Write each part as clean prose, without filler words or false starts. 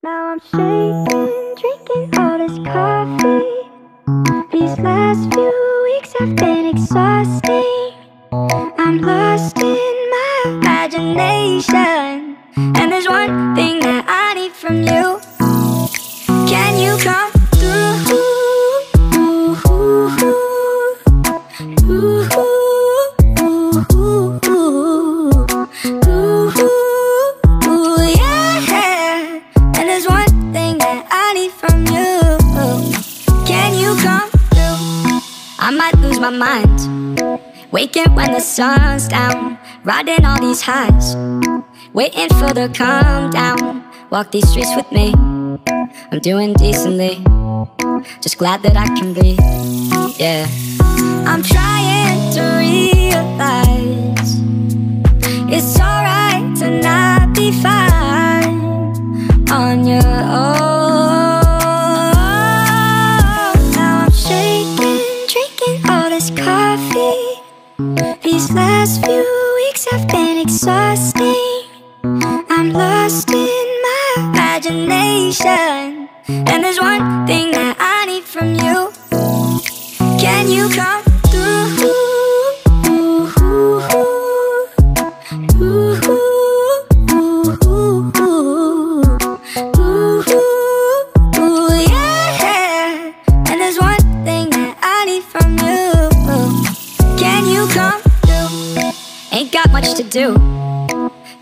Now I'm shaking, drinking all this coffee. These last few weeks have been exhausting. I'm lost in my imagination, and there's one thing that I need from you. Can you come through? Yeah. And there's one thing that I need from you. Can you come through? I might lose my mind, waking when the sun's down, riding all these highs, waiting for the calm down. Walk these streets with me, I'm doing decently, just glad that I can breathe. Yeah, I'm trying to realize it's alright to not be fine on your own. Now I'm shaking, drinking all this coffee. These last few weeks have been exhausting. I'm lost in my imagination, and there's one thing that I need from you. Can you come through? Yeah. And there's one thing that I need from you. Can you come through? Ain't got much to do,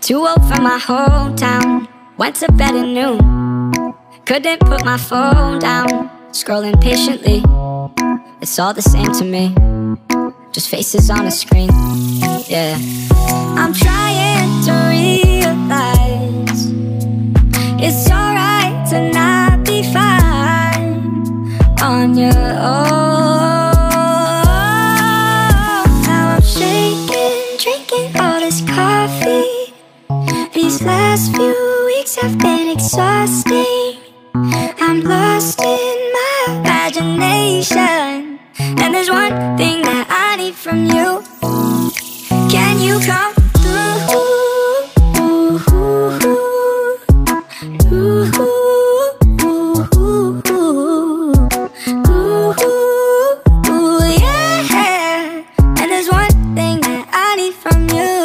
too old for my hometown. Went to bed at noon, couldn't put my phone down. Scrolling patiently, it's all the same to me, just faces on a screen. Yeah, I'm trying to realize it's alright to not be fine on your own. Now I'm shaking, drinking all this coffee. These last few weeks have been exhausting. I'm lost in my imagination, and there's one thing that I need from you. Can you come through? Yeah. And there's one thing that I need from you.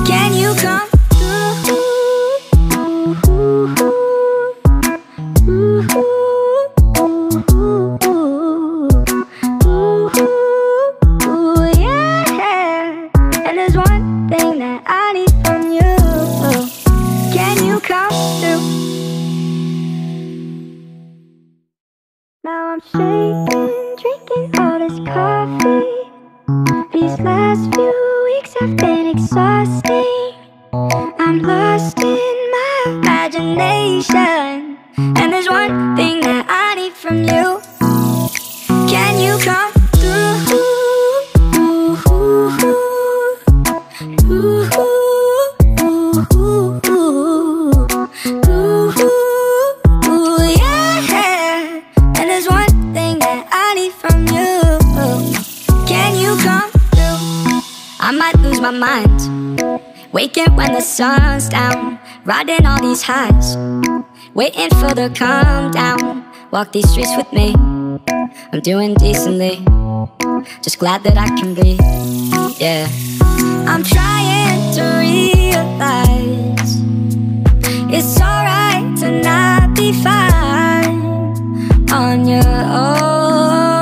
Can you come through? Yeah. And there's one thing that I need from you. Can you come through? Now I'm shaking, drinking all this coffee. These last few weeks have been exhausting. I'm lost in my imagination, and there's one thing that I need from you. Can you come through? Yeah. And there's one thing that I need from you. Can you come through? I might lose my mind, waking when the sun's down, riding all these highs, waiting for the calm down. Walk these streets with me, I'm doing decently, just glad that I can breathe. Yeah, I'm trying to realize it's alright to not be fine on your own.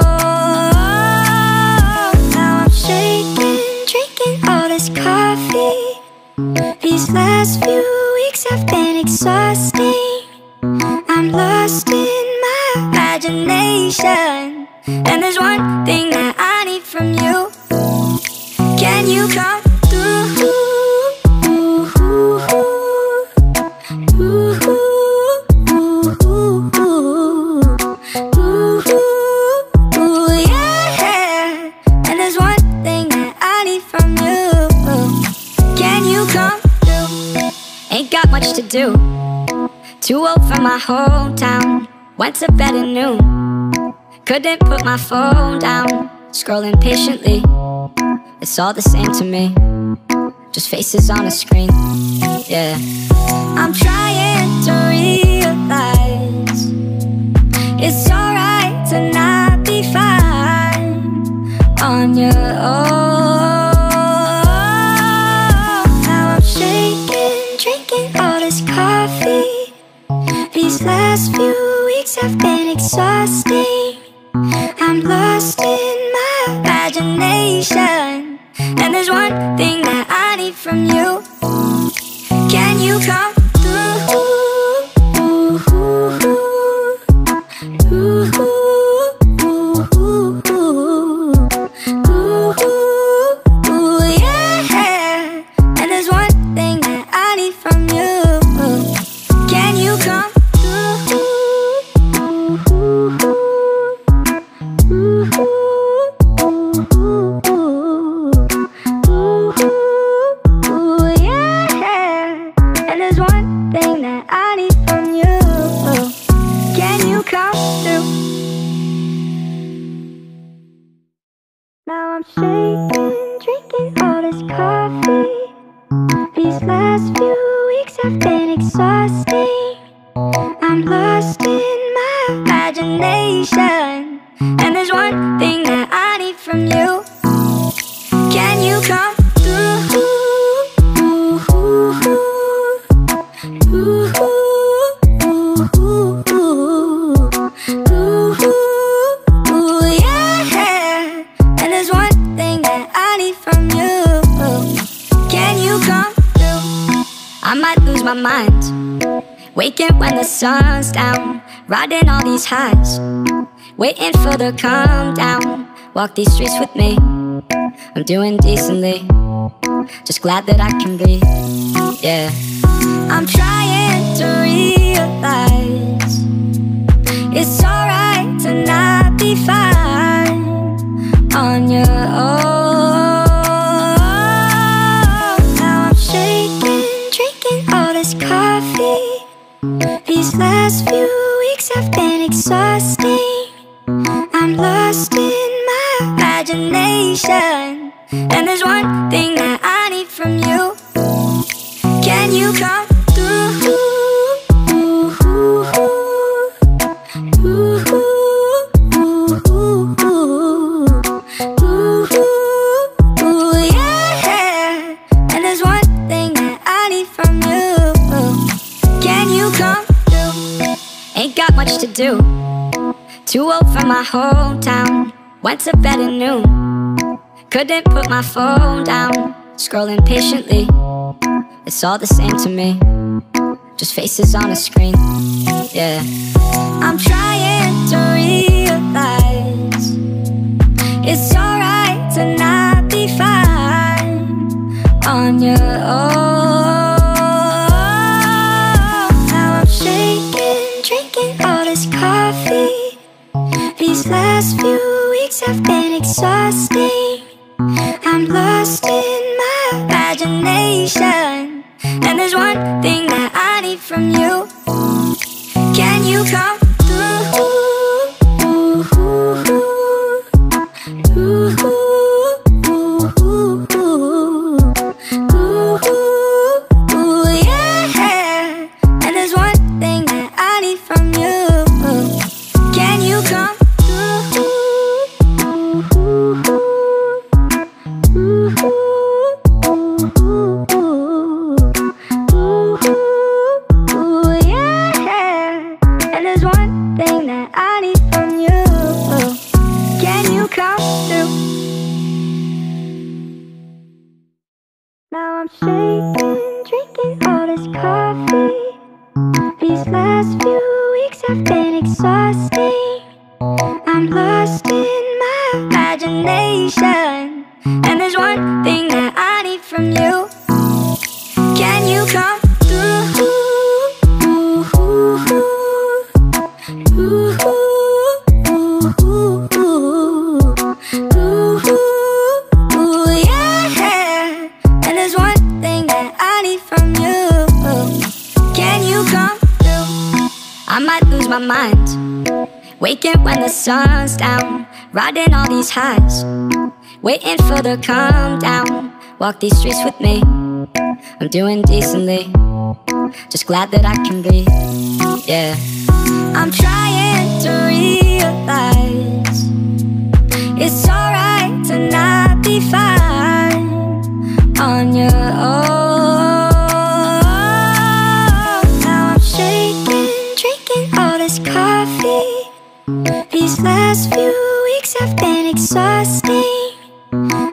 Now I'm shaking, drinking all this coffee. These last few weeks have been exhausting. I'm lost in my imagination, and there's one thing that I need from you. Can you come through? Yeah. And there's one thing that I need from you. Can you come through? Ain't got much to do, too old for my hometown. Went to bed at noon, couldn't put my phone down. Scrolling patiently, it's all the same to me, just faces on a screen. Yeah, I'm trying to read drinking all this coffee. These last few weeks have been exhausting. I'm lost in my imagination, and there's one thing that I need from you. Can you come through? Yeah. And there's one thing that I need from you. Can you come through? Yeah. And there's one thing that I need from you. Can you come through? Now I'm shaking, drinking all this coffee. These last few weeks have been exhausting. I'm lost in my imagination, and there's one thing that I need from you. Can you come through? Yeah. And there's one thing that I need from you. Can you come through? I might lose my mind, waking when the sun's down, riding all these highs, waiting for the calm down. Walk these streets with me, I'm doing decently, just glad that I can be. Yeah, I'm trying to realize it's alright to not be fine on your own. Now I'm shaking, drinking all this coffee. These last few weeks have been exhausting. I'm lost in my imagination, and there's one thing that I need from you. Can you come through? Yeah. And there's one thing that I need from you. Can you come through? Ain't got much to do, too old for my hometown. Went to bed at noon, couldn't put my phone down. Scrolling patiently, it's all the same to me, just faces on a screen. Yeah, I'm trying to realize it's alright to not be fine on your own. Now I'm shaking, drinking all this coffee. These last few weeks have been exhausting. I'm lost in my imagination, and there's one thing that I need from you. Can you come through? Yeah. And there's one thing that I need from you. Can you come through? Yeah. And there's one thing that I need from you. Can you come through? Now I'm shaking, drinking all this coffee. These last few weeks have been exhausting. I'm lost in my imagination, and there's one thing that I need from you. Can you come through? Yeah. And there's one thing that I need from you. Can you come through? I might lose my mind, waking when the sun's down, riding all these highs, waiting for the calm down. Walk these streets with me, I'm doing decently, just glad that I can be. Yeah, I'm trying to realize it's alright to not be fine on your own. exhausting.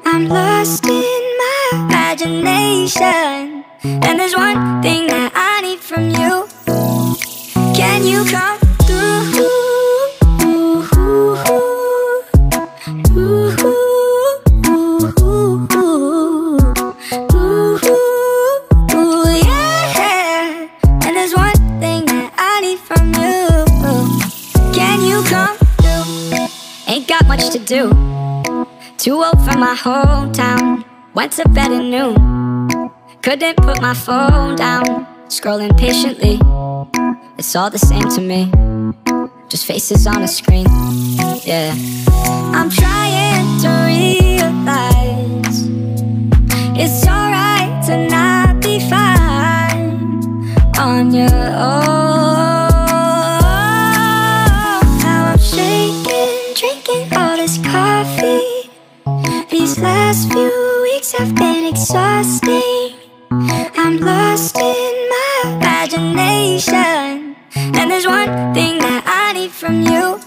I'm lost in my imagination, and there's one thing that I need from you. Can you come through? Yeah. And there's one thing that I need from you. Can you come through? Ain't got much to do. Too old for my hometown. Went to bed at noon. Couldn't put my phone down. Scrolling patiently. It's all the same to me. Just faces on a screen. Yeah. I'm trying to realize it's alright to not be fine on your own. Now I'm shaking, drinking all this coffee. These last few weeks have been exhausting. I'm lost in my imagination, and there's one thing that I need from you.